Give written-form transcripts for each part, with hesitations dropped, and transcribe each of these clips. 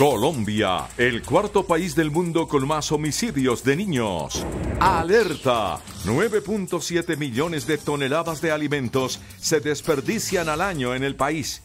Colombia, el cuarto país del mundo con más homicidios de niños. ¡Alerta! 9.7 millones de toneladas de alimentos se desperdician al año en el país.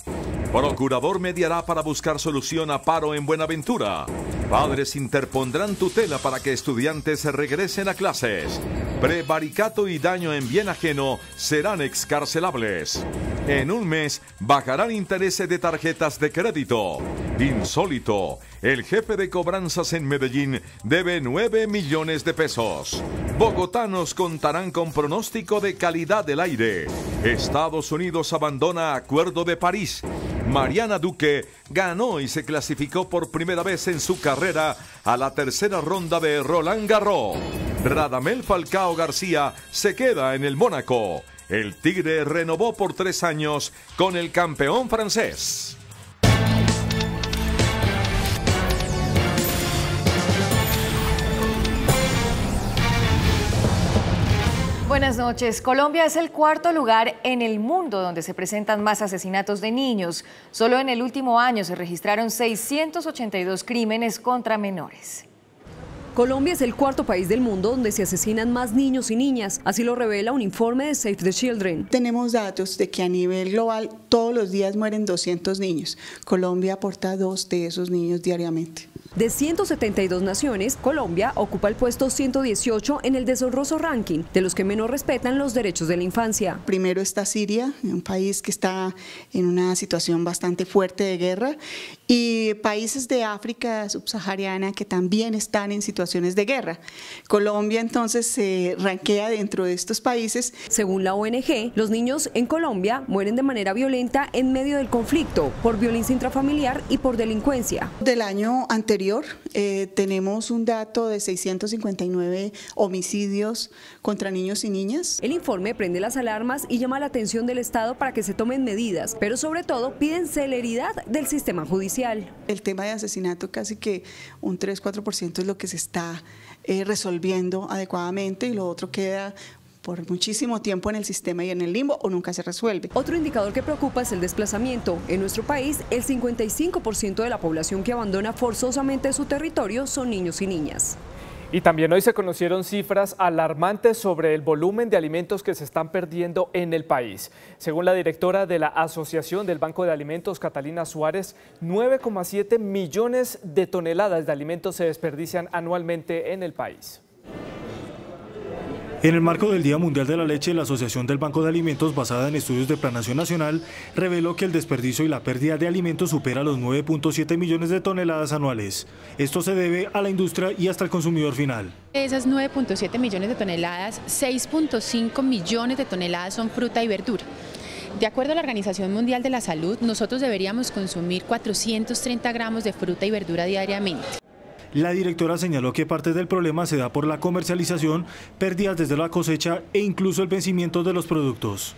Procurador mediará para buscar solución a paro en Buenaventura. Padres interpondrán tutela para que estudiantes regresen a clases. Prevaricato y daño en bien ajeno serán excarcelables. En un mes bajarán intereses de tarjetas de crédito. Insólito, el jefe de cobranzas en Medellín debe 9 millones de pesos. Bogotanos contarán con pronóstico de calidad del aire. Estados Unidos abandona Acuerdo de París. Mariana Duque ganó y se clasificó por primera vez en su carrera a la tercera ronda de Roland Garros. Radamel Falcao García se queda en el Mónaco. El Tigre renovó por 3 años con el campeón francés. Buenas noches. Colombia es el cuarto lugar en el mundo donde se presentan más asesinatos de niños. Solo en el último año se registraron 682 crímenes contra menores. Colombia es el cuarto país del mundo donde se asesinan más niños y niñas, así lo revela un informe de Save the Children. Tenemos datos de que a nivel global todos los días mueren 200 niños. Colombia aporta 2 de esos niños diariamente. De 172 naciones, Colombia ocupa el puesto 118 en el deshonroso ranking de los que menos respetan los derechos de la infancia. Primero está Siria, un país que está en una situación bastante fuerte de guerra, y países de África subsahariana que también están en situaciones de guerra. Colombia entonces se ranquea dentro de estos países. Según la ONG, los niños en Colombia mueren de manera violenta en medio del conflicto, por violencia intrafamiliar y por delincuencia. Del año anterior tenemos un dato de 659 homicidios contra niños y niñas. El informe prende las alarmas y llama la atención del Estado para que se tomen medidas, pero sobre todo piden celeridad del sistema judicial. El tema de asesinato casi que un 3-4% es lo que se está resolviendo adecuadamente, y lo otro queda por muchísimo tiempo en el sistema y en el limbo o nunca se resuelve. Otro indicador que preocupa es el desplazamiento. En nuestro país, el 55% de la población que abandona forzosamente su territorio son niños y niñas. Y también hoy se conocieron cifras alarmantes sobre el volumen de alimentos que se están perdiendo en el país. Según la directora de la Asociación del Banco de Alimentos, Catalina Suárez, 9,7 millones de toneladas de alimentos se desperdician anualmente en el país. En el marco del Día Mundial de la Leche, la Asociación del Banco de Alimentos, basada en estudios de Planación Nacional, reveló que el desperdicio y la pérdida de alimentos supera los 9.7 millones de toneladas anuales. Esto se debe a la industria y hasta el consumidor final. De esas 9.7 millones de toneladas, 6.5 millones de toneladas son fruta y verdura. De acuerdo a la Organización Mundial de la Salud, nosotros deberíamos consumir 430 gramos de fruta y verdura diariamente. La directora señaló que parte del problema se da por la comercialización, pérdidas desde la cosecha e incluso el vencimiento de los productos.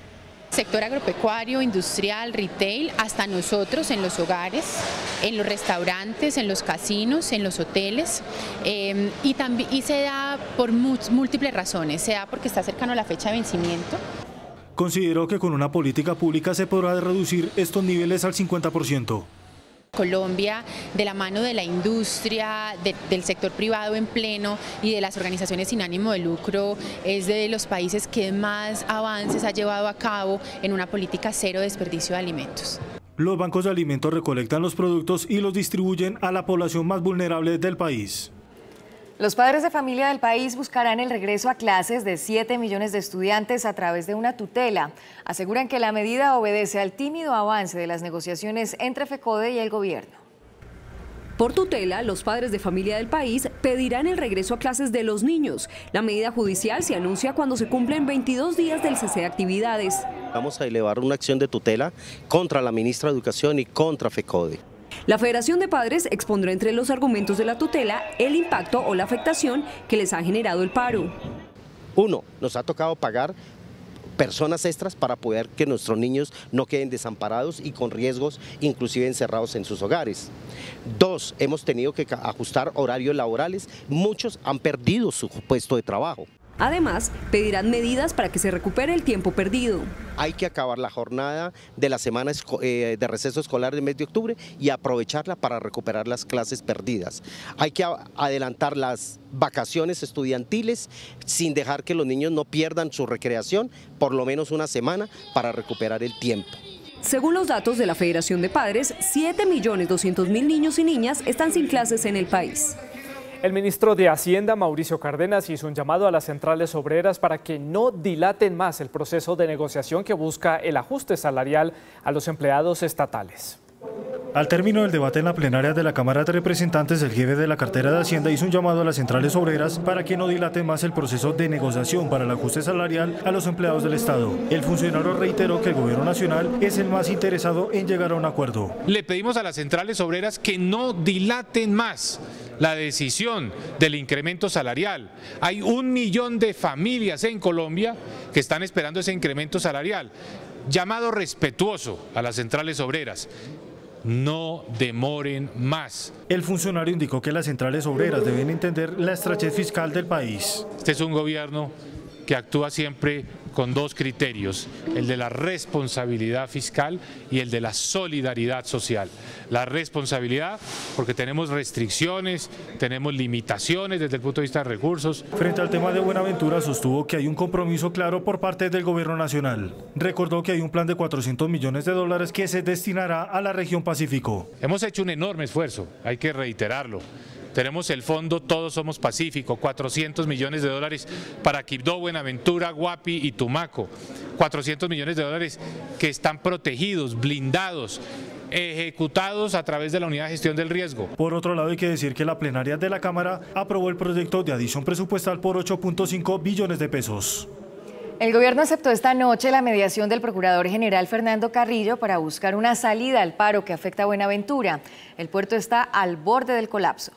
Sector agropecuario, industrial, retail, hasta nosotros en los hogares, en los restaurantes, en los casinos, en los hoteles, y se da por múltiples razones. Se da porque está cercano a la fecha de vencimiento. Consideró que con una política pública se podrá reducir estos niveles al 50%. Colombia, de la mano de la industria, del sector privado en pleno y de las organizaciones sin ánimo de lucro, es de los países que más avances ha llevado a cabo en una política cero desperdicio de alimentos. Los bancos de alimentos recolectan los productos y los distribuyen a la población más vulnerable del país. Los padres de familia del país buscarán el regreso a clases de 7 millones de estudiantes a través de una tutela. Aseguran que la medida obedece al tímido avance de las negociaciones entre FECODE y el gobierno. Por tutela, los padres de familia del país pedirán el regreso a clases de los niños. La medida judicial se anuncia cuando se cumplen 22 días del cese de actividades. Vamos a elevar una acción de tutela contra la ministra de Educación y contra FECODE. La Federación de Padres expondrá entre los argumentos de la tutela el impacto o la afectación que les ha generado el paro. 1. Nos ha tocado pagar personas extras para poder que nuestros niños no queden desamparados y con riesgos inclusive encerrados en sus hogares. 2. Hemos tenido que ajustar horarios laborales, muchos han perdido su puesto de trabajo. Además, pedirán medidas para que se recupere el tiempo perdido. Hay que acabar la jornada de la semana de receso escolar del mes de octubre y aprovecharla para recuperar las clases perdidas. Hay que adelantar las vacaciones estudiantiles sin dejar que los niños no pierdan su recreación, por lo menos una semana, para recuperar el tiempo. Según los datos de la Federación de Padres, 7.200.000 niños y niñas están sin clases en el país. El ministro de Hacienda, Mauricio Cárdenas, hizo un llamado a las centrales obreras para que no dilaten más el proceso de negociación que busca el ajuste salarial a los empleados estatales. Al término del debate en la plenaria de la Cámara de Representantes, el jefe de la cartera de Hacienda hizo un llamado a las centrales obreras para que no dilaten más el proceso de negociación para el ajuste salarial a los empleados del Estado. El funcionario reiteró que el gobierno nacional es el más interesado en llegar a un acuerdo. Le pedimos a las centrales obreras que no dilaten más la decisión del incremento salarial. Hay 1 millón de familias en Colombia que están esperando ese incremento salarial. Llamado respetuoso a las centrales obreras: no demoren más. El funcionario indicó que las centrales obreras deben entender la estrechez fiscal del país. Este es un gobierno que actúa siempre con 2 criterios, el de la responsabilidad fiscal y el de la solidaridad social. La responsabilidad porque tenemos restricciones, tenemos limitaciones desde el punto de vista de recursos. Frente al tema de Buenaventura, sostuvo que hay un compromiso claro por parte del gobierno nacional. Recordó que hay un plan de $400 millones que se destinará a la región Pacífico. Hemos hecho un enorme esfuerzo, hay que reiterarlo. Tenemos el fondo Todos Somos Pacífico, $400 millones para Quibdó, Buenaventura, Guapi y Tumaco. $400 millones que están protegidos, blindados, ejecutados a través de la Unidad de Gestión del Riesgo. Por otro lado, hay que decir que la plenaria de la Cámara aprobó el proyecto de adición presupuestal por 8.5 billones de pesos. El gobierno aceptó esta noche la mediación del Procurador General Fernando Carrillo para buscar una salida al paro que afecta a Buenaventura. El puerto está al borde del colapso.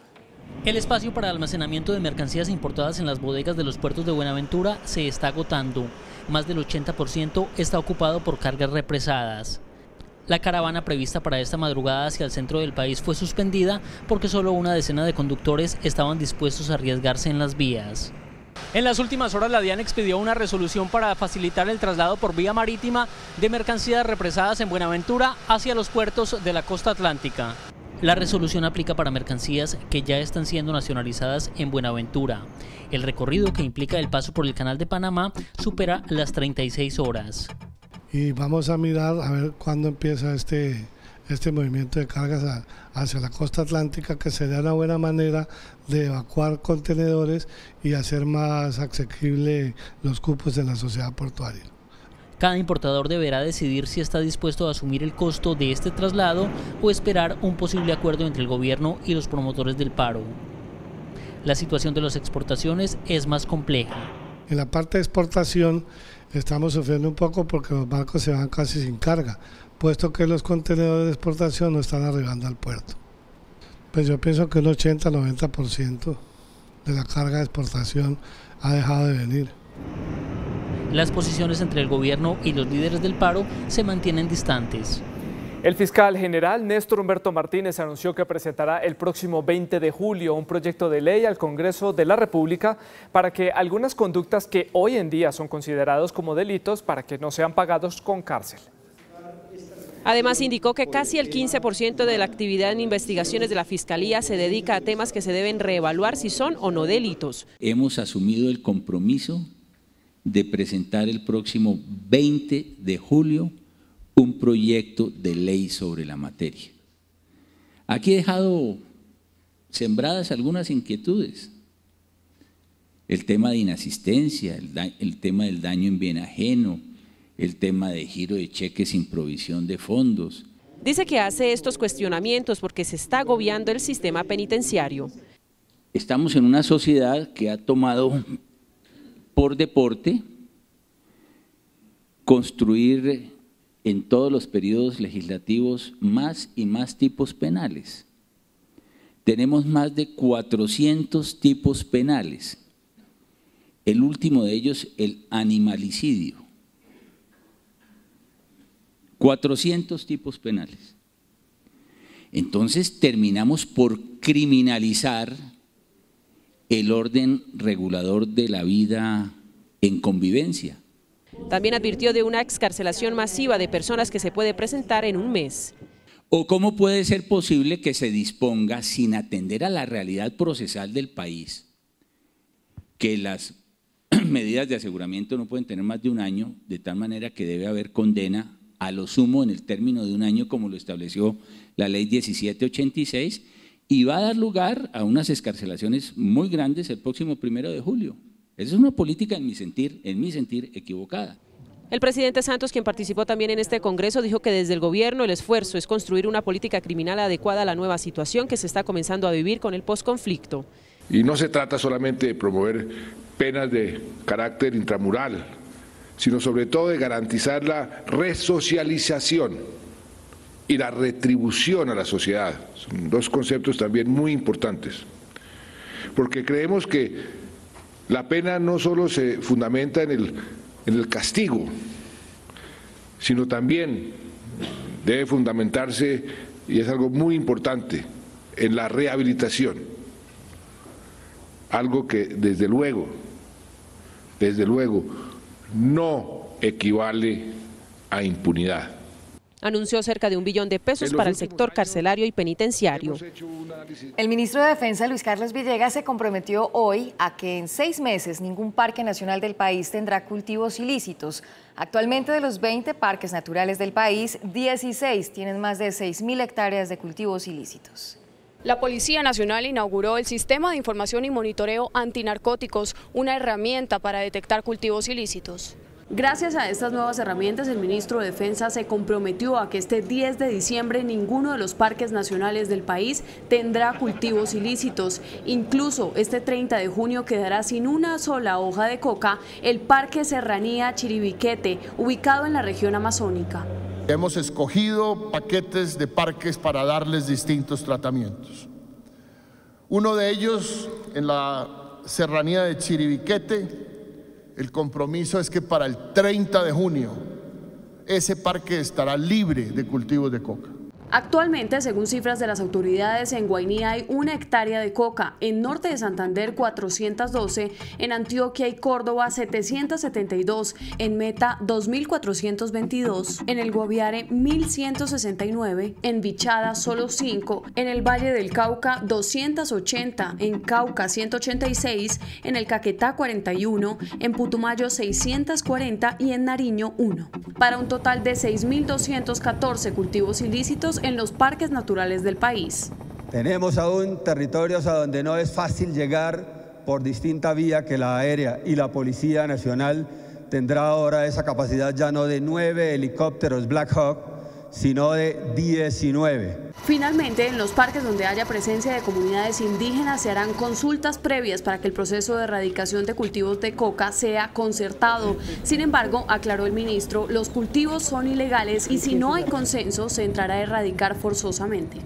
El espacio para almacenamiento de mercancías importadas en las bodegas de los puertos de Buenaventura se está agotando. Más del 80% está ocupado por cargas represadas. La caravana prevista para esta madrugada hacia el centro del país fue suspendida porque solo una decena de conductores estaban dispuestos a arriesgarse en las vías. En las últimas horas, la DIAN expidió una resolución para facilitar el traslado por vía marítima de mercancías represadas en Buenaventura hacia los puertos de la costa atlántica. La resolución aplica para mercancías que ya están siendo nacionalizadas en Buenaventura. El recorrido, que implica el paso por el Canal de Panamá, supera las 36 horas. Y vamos a mirar a ver cuándo empieza este movimiento de cargas hacia la costa atlántica, que sería una buena manera de evacuar contenedores y hacer más asequible los cupos de la sociedad portuaria. Cada importador deberá decidir si está dispuesto a asumir el costo de este traslado o esperar un posible acuerdo entre el gobierno y los promotores del paro. La situación de las exportaciones es más compleja. En la parte de exportación estamos sufriendo un poco porque los barcos se van casi sin carga, puesto que los contenedores de exportación no están arribando al puerto. Pues yo pienso que un 80-90% de la carga de exportación ha dejado de venir. Las posiciones entre el gobierno y los líderes del paro se mantienen distantes. El fiscal general Néstor Humberto Martínez anunció que presentará el próximo 20 de julio un proyecto de ley al Congreso de la República para que algunas conductas que hoy en día son considerados como delitos para que no sean pagados con cárcel. Además, indicó que casi el 15% de la actividad en investigaciones de la Fiscalía se dedica a temas que se deben reevaluar si son o no delitos. Hemos asumido el compromiso de presentar el próximo 20 de julio un proyecto de ley sobre la materia. Aquí he dejado sembradas algunas inquietudes. El tema de inasistencia, el tema del daño en bien ajeno, el tema de giro de cheques sin provisión de fondos. Dice que hace estos cuestionamientos porque se está agobiando el sistema penitenciario. Estamos en una sociedad que ha tomado por deporte construir en todos los periodos legislativos más y más tipos penales. Tenemos más de 400 tipos penales. El último de ellos, el animalicidio. 400 tipos penales. Entonces terminamos por criminalizar el orden regulador de la vida en convivencia. También advirtió de una excarcelación masiva de personas que se puede presentar en un mes. ¿O cómo puede ser posible que se disponga, sin atender a la realidad procesal del país, que las medidas de aseguramiento no pueden tener más de un año, de tal manera que debe haber condena a lo sumo en el término de un año, como lo estableció la ley 1786, y va a dar lugar a unas excarcelaciones muy grandes el próximo 1 de julio? Esa es una política, en mi sentir, equivocada. El presidente Santos, quien participó también en este congreso, dijo que desde el gobierno el esfuerzo es construir una política criminal adecuada a la nueva situación que se está comenzando a vivir con el posconflicto. Y no se trata solamente de promover penas de carácter intramural, sino sobre todo de garantizar la resocialización y la retribución a la sociedad. Son dos conceptos también muy importantes, porque creemos que la pena no solo se fundamenta en el castigo, sino también debe fundamentarse, y es algo muy importante, en la rehabilitación, algo que desde luego, no equivale a impunidad. Anunció cerca de $1 billón para el sector carcelario y penitenciario. El ministro de Defensa, Luis Carlos Villegas, se comprometió hoy a que en 6 meses ningún parque nacional del país tendrá cultivos ilícitos. Actualmente, de los 20 parques naturales del país, 16 tienen más de 6.000 hectáreas de cultivos ilícitos. La Policía Nacional inauguró el Sistema de Información y Monitoreo Antinarcóticos, una herramienta para detectar cultivos ilícitos. Gracias a estas nuevas herramientas, el ministro de Defensa se comprometió a que este 10 de diciembre ninguno de los parques nacionales del país tendrá cultivos ilícitos. Incluso este 30 de junio quedará sin una sola hoja de coca el Parque Serranía Chiribiquete, ubicado en la región amazónica. Hemos escogido paquetes de parques para darles distintos tratamientos. Uno de ellos, en la Serranía de Chiribiquete, el compromiso es que para el 30 de junio ese parque estará libre de cultivos de coca. Actualmente, según cifras de las autoridades, en Guainí hay 1 hectárea de coca, en norte de Santander 412, en Antioquia y Córdoba 772, en Meta 2422, en el Guaviare 1169, en Bichada solo 5, en el Valle del Cauca 280, en Cauca 186, en el Caquetá 41, en Putumayo 640 y en Nariño 1, para un total de 6.214 cultivos ilícitos en los parques naturales del país. Tenemos aún territorios a donde no es fácil llegar por distinta vía que la aérea, y la Policía Nacional tendrá ahora esa capacidad ya no de 9 helicópteros Black Hawk, sino de 19. Finalmente, en los parques donde haya presencia de comunidades indígenas se harán consultas previas para que el proceso de erradicación de cultivos de coca sea concertado. Sin embargo, aclaró el ministro, los cultivos son ilegales y si no hay consenso se entrará a erradicar forzosamente.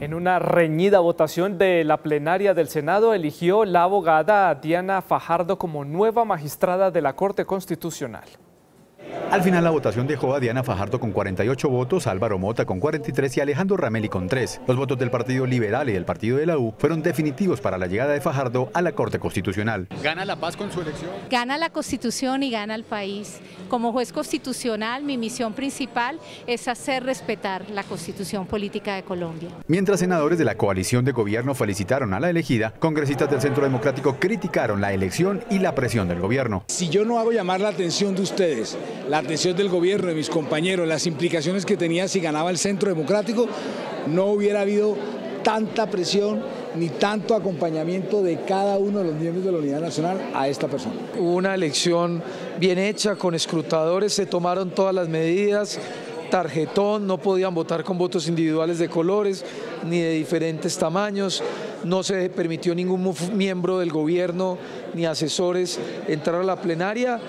En una reñida votación de la plenaria del Senado, eligió la abogada Diana Fajardo como nueva magistrada de la Corte Constitucional. Al final la votación dejó a Diana Fajardo con 48 votos, Álvaro Mota con 43 y Alejandro Ramelli con 3. Los votos del Partido Liberal y del Partido de la U fueron definitivos para la llegada de Fajardo a la Corte Constitucional. ¿Gana la paz con su elección? Gana la Constitución y gana el país. Como juez constitucional, mi misión principal es hacer respetar la Constitución Política de Colombia. Mientras senadores de la coalición de gobierno felicitaron a la elegida, congresistas del Centro Democrático criticaron la elección y la presión del gobierno. Si yo no hago llamar la atención de ustedes, la atención del gobierno, de mis compañeros, las implicaciones que tenía si ganaba el Centro Democrático, no hubiera habido tanta presión ni tanto acompañamiento de cada uno de los miembros de la Unidad Nacional a esta persona. Hubo una elección bien hecha, con escrutadores, se tomaron todas las medidas, tarjetón, no podían votar con votos individuales de colores ni de diferentes tamaños, no se permitió ningún miembro del gobierno ni asesores entrar a la plenaria.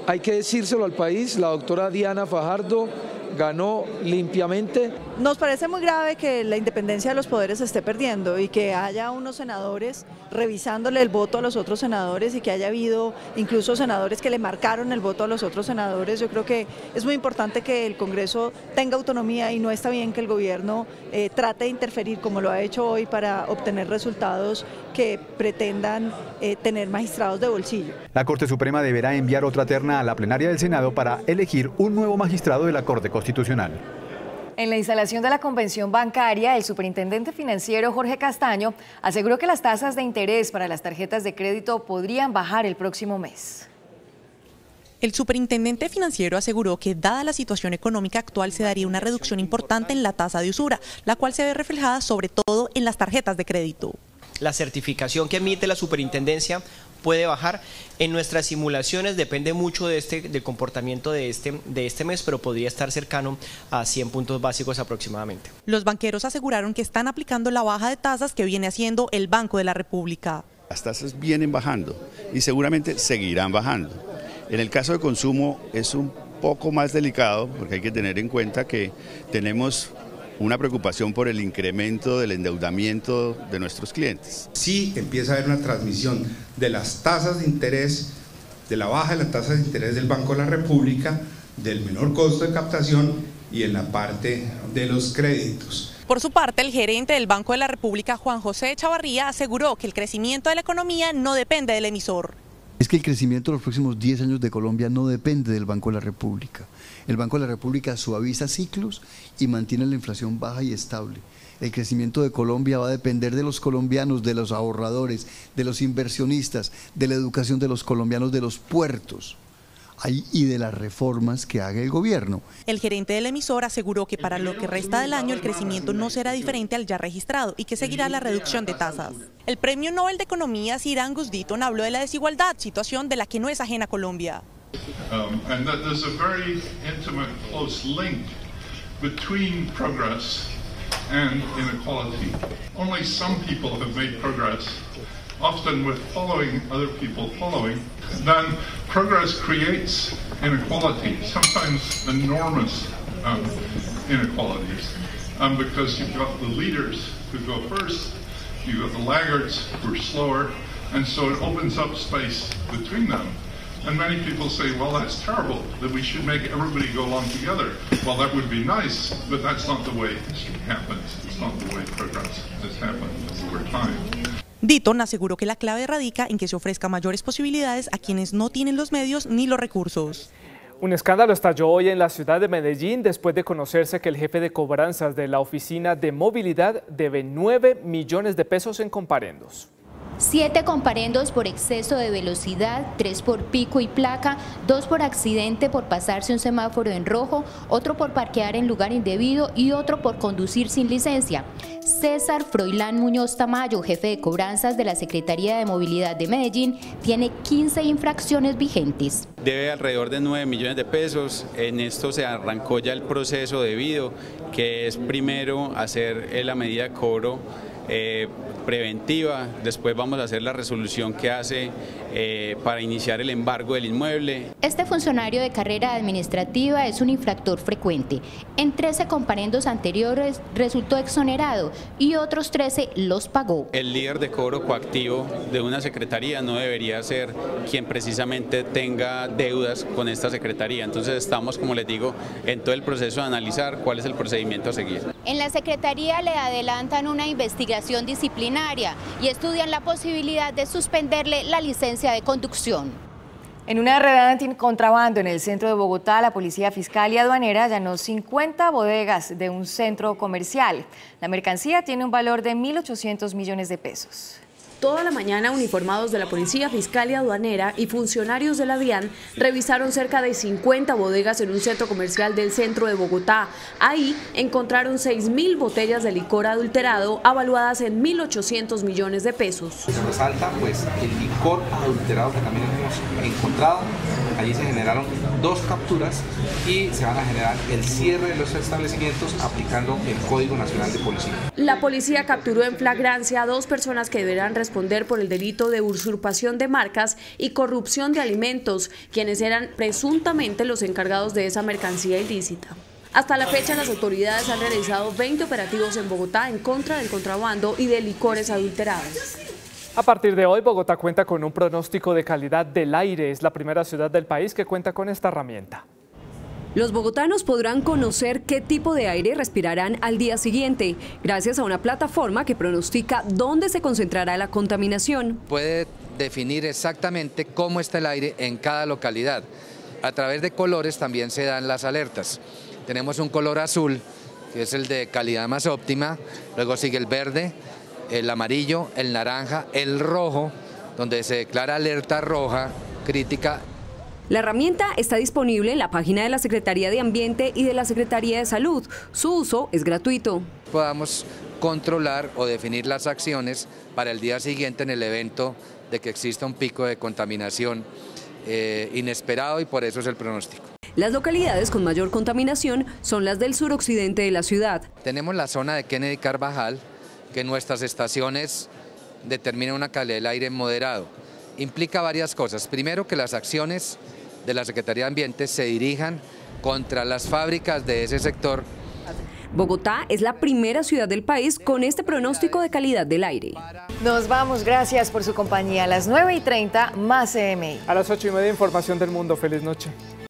Hay que decírselo al país, la doctora Diana Fajardo ganó limpiamente. Nos parece muy grave que la independencia de los poderes se esté perdiendo y que haya unos senadores revisándole el voto a los otros senadores y que haya habido incluso senadores que le marcaron el voto a los otros senadores. Yo creo que es muy importante que el Congreso tenga autonomía y no está bien que el gobierno trate de interferir como lo ha hecho hoy para obtener resultados que pretendan tener magistrados de bolsillo. La Corte Suprema deberá enviar otra terna a la plenaria del Senado para elegir un nuevo magistrado de la Corte Constitucional. En la instalación de la convención bancaria, el superintendente financiero Jorge Castaño aseguró que las tasas de interés para las tarjetas de crédito podrían bajar el próximo mes. El superintendente financiero aseguró que, dada la situación económica actual, se daría una reducción importante en la tasa de usura, la cual se ve reflejada sobre todo en las tarjetas de crédito. La certificación que emite la superintendencia puede bajar. En nuestras simulaciones depende mucho del comportamiento de este mes, pero podría estar cercano a 100 puntos básicos aproximadamente. Los banqueros aseguraron que están aplicando la baja de tasas que viene haciendo el Banco de la República. Las tasas vienen bajando y seguramente seguirán bajando. En el caso de consumo es un poco más delicado porque hay que tener en cuenta que tenemos una preocupación por el incremento del endeudamiento de nuestros clientes. Sí empieza a haber una transmisión de las tasas de interés, de la baja de las tasas de interés del Banco de la República, del menor costo de captación y en la parte de los créditos. Por su parte, el gerente del Banco de la República, Juan José Chavarría, aseguró que el crecimiento de la economía no depende del emisor. Es que el crecimiento de los próximos 10 años de Colombia no depende del Banco de la República. El Banco de la República suaviza ciclos y mantiene la inflación baja y estable. El crecimiento de Colombia va a depender de los colombianos, de los ahorradores, de los inversionistas, de la educación de los colombianos, de los puertos y de las reformas que haga el gobierno. El gerente del emisor aseguró que para lo que resta del año el crecimiento no será diferente al ya registrado y que seguirá la reducción de tasas. El Premio Nobel de Economía Sir Angus Deaton habló de la desigualdad, situación de la que no es ajena a Colombia. And that there's a very intimate, close link between progress and inequality. Only some people have made progress, often with following other people following. Then progress creates inequality, sometimes enormous inequalities, because you've got the leaders who go first, you've got the laggards who are slower, and so it opens up space between them. And many people say, well, that's terrible, that we should make everybody go along together. Well, that would be nice, but that's not the way history happens. It's not the way progress has happened over time. Deaton aseguró que la clave radica en que se ofrezca mayores posibilidades a quienes no tienen los medios ni los recursos. Un escándalo estalló hoy en la ciudad de Medellín después de conocerse que el jefe de cobranzas de la Oficina de Movilidad debe 9 millones de pesos en comparendos. 7 comparendos por exceso de velocidad, 3 por pico y placa, 2 por accidente por pasarse un semáforo en rojo, otro por parquear en lugar indebido y otro por conducir sin licencia. César Froilán Muñoz Tamayo, jefe de cobranzas de la Secretaría de Movilidad de Medellín, tiene 15 infracciones vigentes. Debe alrededor de 9 millones de pesos. En esto se arrancó ya el proceso debido, que es primero hacer la medida de cobro preventiva, después vamos a hacer la resolución que hace para iniciar el embargo del inmueble. Este funcionario de carrera administrativa es un infractor frecuente. En 13 comparendos anteriores resultó exonerado y otros 13 los pagó. El líder de cobro coactivo de una secretaría no debería ser quien precisamente tenga deudas con esta secretaría. Entonces estamos, como les digo, en todo el proceso de analizar cuál es el procedimiento a seguir. En la secretaría le adelantan una investigación disciplinaria y estudian la posibilidad de suspenderle la licencia de conducción. En una redada anticontrabando en el centro de Bogotá, la Policía Fiscal y Aduanera allanó 50 bodegas de un centro comercial. La mercancía tiene un valor de 1.800 millones de pesos. Toda la mañana, uniformados de la Policía Fiscal y Aduanera y funcionarios de la DIAN revisaron cerca de 50 bodegas en un centro comercial del centro de Bogotá. Ahí encontraron 6.000 botellas de licor adulterado avaluadas en 1.800 millones de pesos. Se resalta pues el licor adulterado que también hemos encontrado. Allí se generaron 2 capturas y se van a generar el cierre de los establecimientos aplicando el Código Nacional de Policía. La policía capturó en flagrancia a 2 personas que deberán responder por el delito de usurpación de marcas y corrupción de alimentos, quienes eran presuntamente los encargados de esa mercancía ilícita. Hasta la fecha, las autoridades han realizado 20 operativos en Bogotá en contra del contrabando y de licores adulterados. A partir de hoy, Bogotá cuenta con un pronóstico de calidad del aire. Es la primera ciudad del país que cuenta con esta herramienta. Los bogotanos podrán conocer qué tipo de aire respirarán al día siguiente, gracias a una plataforma que pronostica dónde se concentrará la contaminación. Puede definir exactamente cómo está el aire en cada localidad. A través de colores también se dan las alertas. Tenemos un color azul, que es el de calidad más óptima, luego sigue el verde, el amarillo, el naranja, el rojo, donde se declara alerta roja crítica. La herramienta está disponible en la página de la Secretaría de Ambiente y de la Secretaría de Salud. Su uso es gratuito. Podamos controlar o definir las acciones para el día siguiente en el evento de que exista un pico de contaminación inesperado, y por eso es el pronóstico. Las localidades con mayor contaminación son las del suroccidente de la ciudad. Tenemos la zona de Kennedy Carvajal, que nuestras estaciones determinan una calidad del aire moderado. Implica varias cosas. Primero, que las acciones de la Secretaría de Ambiente se dirijan contra las fábricas de ese sector. Bogotá es la primera ciudad del país con este pronóstico de calidad del aire. Nos vamos, gracias por su compañía. A las 9:30, más CMI. A las 8:30, información del mundo. Feliz noche.